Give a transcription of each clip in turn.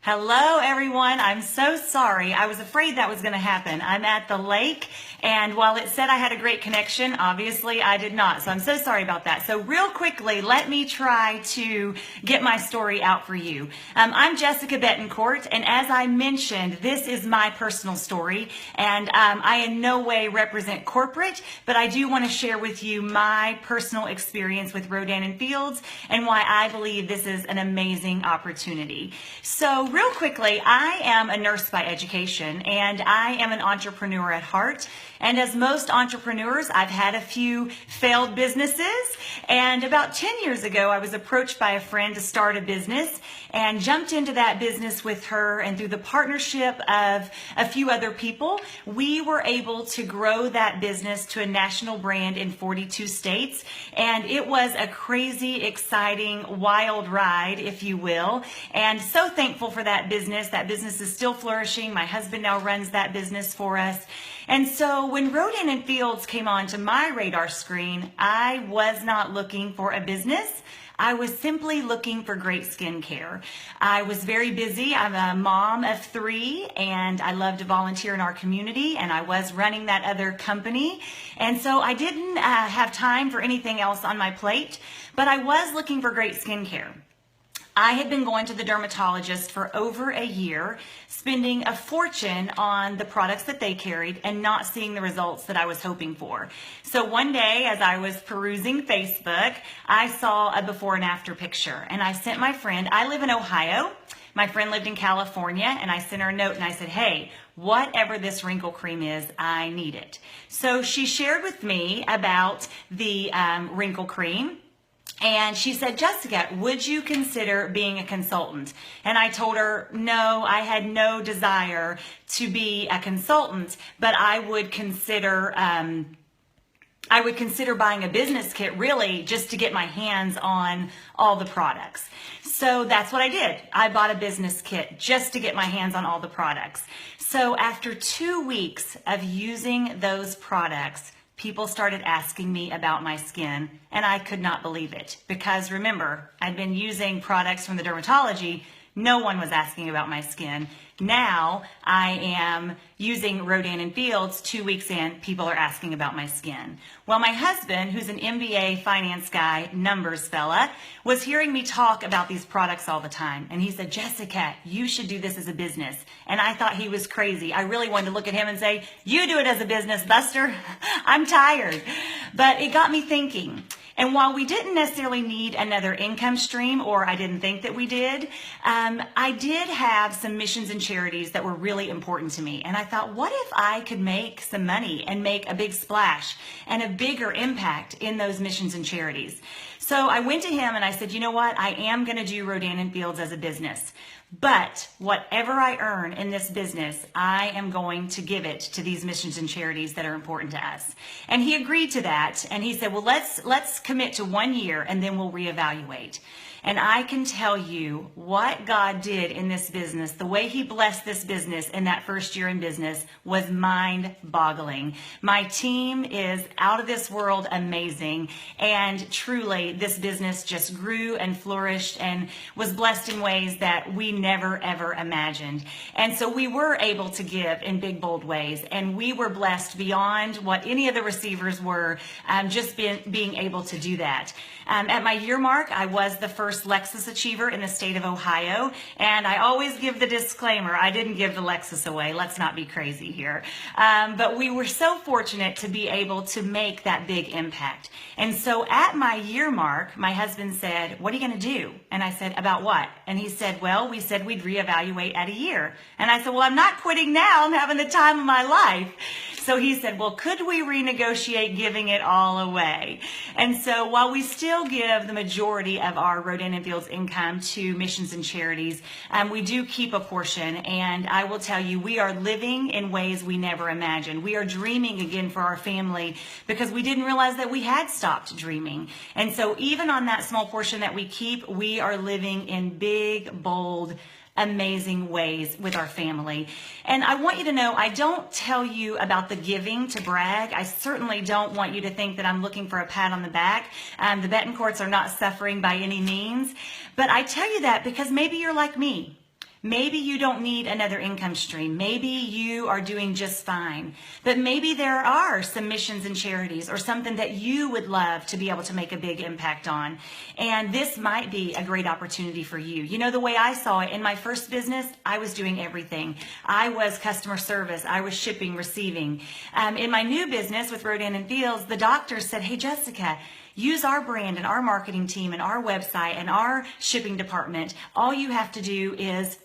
Hello, everyone. I'm so sorry. I was afraid that was going to happen. I'm at the lake, and while it said I had a great connection, obviously I did not. So I'm so sorry about that. So real quickly, let me try to get my story out for you. I'm Jessica Bettencourt, and as I mentioned, this is my personal story, and I in no way represent corporate, but I do want to share with you my personal experience with Rodan and Fields and why I believe this is an amazing opportunity. So real quickly, I am a nurse by education, and I am an entrepreneur at heart. And as most entrepreneurs, I've had a few failed businesses. And about 10 years ago, I was approached by a friend to start a business and jumped into that business with her. And through the partnership of a few other people, we were able to grow that business to a national brand in 42 states. And it was a crazy, exciting, wild ride, if you will. And so thankful for that business. That business is still flourishing. My husband now runs that business for us. And so when Rodan and Fields came onto my radar screen, I was not looking for a business. I was simply looking for great skincare. I was very busy. I'm a mom of 3, and I love to volunteer in our community, and I was running that other company. And so I didn't have time for anything else on my plate, but I was looking for great skincare. I had been going to the dermatologist for over a year, spending a fortune on the products that they carried and not seeing the results that I was hoping for. So one day, as I was perusing Facebook, I saw a before and after picture, and I sent my friend. I live in Ohio. My friend lived in California, and I sent her a note and I said, hey, whatever this wrinkle cream is, I need it. So she shared with me about the wrinkle cream. And she said, Jessica, would you consider being a consultant? And I told her, no, I had no desire to be a consultant, but I would consider buying a business kit really just to get my hands on all the products. So that's what I did. I bought a business kit just to get my hands on all the products. So after 2 weeks of using those products, people started asking me about my skin, and I could not believe it. Because remember, I'd been using products from the dermatology. No one was asking about my skin. Now I am using Rodan and Fields. 2 weeks in, people are asking about my skin. Well, my husband, who's an MBA finance guy, numbers fella, was hearing me talk about these products all the time. And he said, Jessica, you should do this as a business. And I thought he was crazy. I really wanted to look at him and say, you do it as a business, Buster. I'm tired. But it got me thinking. And while we didn't necessarily need another income stream, or I didn't think that we did, I did have some missions and charities that were really important to me. And I thought, what if I could make some money and make a big splash and a bigger impact in those missions and charities? So I went to him and I said, you know what? I am going to do Rodan and Fields as a business. But whatever I earn in this business, I am going to give it to these missions and charities that are important to us. And he agreed to that. And he said, well, let's commit to 1 year and then we'll reevaluate. And I can tell you what God did in this business, the way he blessed this business in that first year in business was mind-boggling. My team is out of this world amazing. And truly, this business just grew and flourished and was blessed in ways that we never, ever imagined. And so we were able to give in big, bold ways. And we were blessed beyond what any of the receivers were, just being able to do that. At my year mark, I was the first Lexus achiever in the state of Ohio. And I always give the disclaimer, I didn't give the Lexus away. Let's not be crazy here. But we were so fortunate to be able to make that big impact. And so at my year mark, my husband said, what are you going to do? And I said, about what? And he said, well, we said we'd reevaluate at a year. And I said, well, I'm not quitting now. I'm having the time of my life. So he said, well, could we renegotiate giving it all away? And so while we still give the majority of our Rodan and Fields income to missions and charities, we do keep a portion. And I will tell you, we are living in ways we never imagined. We are dreaming again for our family because we didn't realize that we had stopped dreaming. And so even on that small portion that we keep, we are living in big, bold, amazing ways with our family. And I want you to know, I don't tell you about the giving to brag. I certainly don't want you to think that I'm looking for a pat on the back. The Bettencourts are not suffering by any means. But I tell you that because maybe you're like me. Maybe you don't need another income stream. Maybe you are doing just fine. But maybe there are some missions and charities or something that you would love to be able to make a big impact on. And this might be a great opportunity for you. You know, the way I saw it in my first business, I was doing everything. I was customer service. I was shipping, receiving. In my new business with Rodan and Fields, the doctor said, hey, Jessica, use our brand and our marketing team and our website and our shipping department. All you have to do is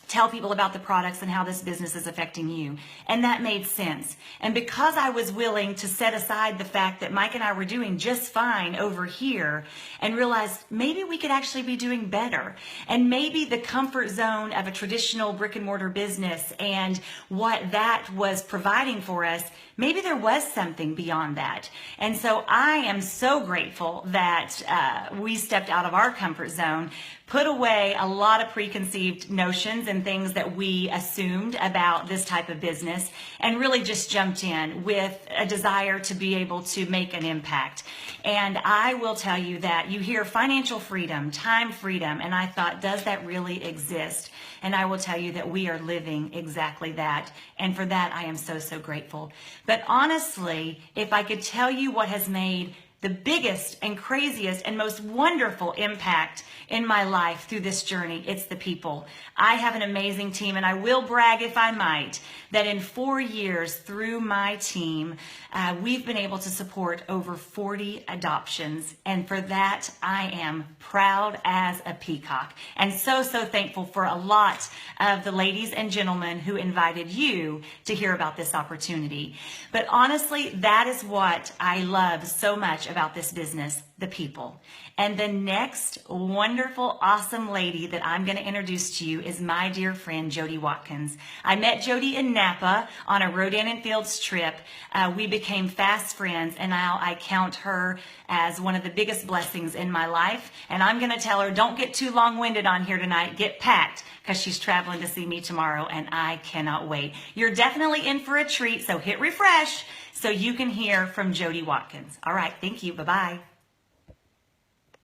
tell people about the products and how this business is affecting you. And that made sense. And because I was willing to set aside the fact that Mike and I were doing just fine over here and realized maybe we could actually be doing better. And maybe the comfort zone of a traditional brick and mortar business and what that was providing for us, maybe there was something beyond that. And so I am so grateful that we stepped out of our comfort zone, put away a lot of preconceived notions and things that we assumed about this type of business, and really just jumped in with a desire to be able to make an impact. And I will tell you that you hear financial freedom, time freedom, and I thought, does that really exist? And I will tell you that we are living exactly that. And for that, I am so, so grateful. But honestly, if I could tell you what has made the biggest and craziest and most wonderful impact in my life through this journey, it's the people. I have an amazing team, and I will brag, if I might, that in 4 years through my team, we've been able to support over 40 adoptions. And for that, I am proud as a peacock, and so, so thankful for a lot of the ladies and gentlemen who invited you to hear about this opportunity. But honestly, that is what I love so much about this business, the people. And the next wonderful, awesome lady that I'm going to introduce to you is my dear friend, Jody Watkins. I met Jody in Napa on a Rodan and Fields trip. We became fast friends, and now I count her as one of the biggest blessings in my life. And I'm going to tell her, don't get too long-winded on here tonight. Get packed, because she's traveling to see me tomorrow, and I cannot wait. You're definitely in for a treat, so hit refresh so you can hear from Jody Watkins. All right, thank you. Bye-bye.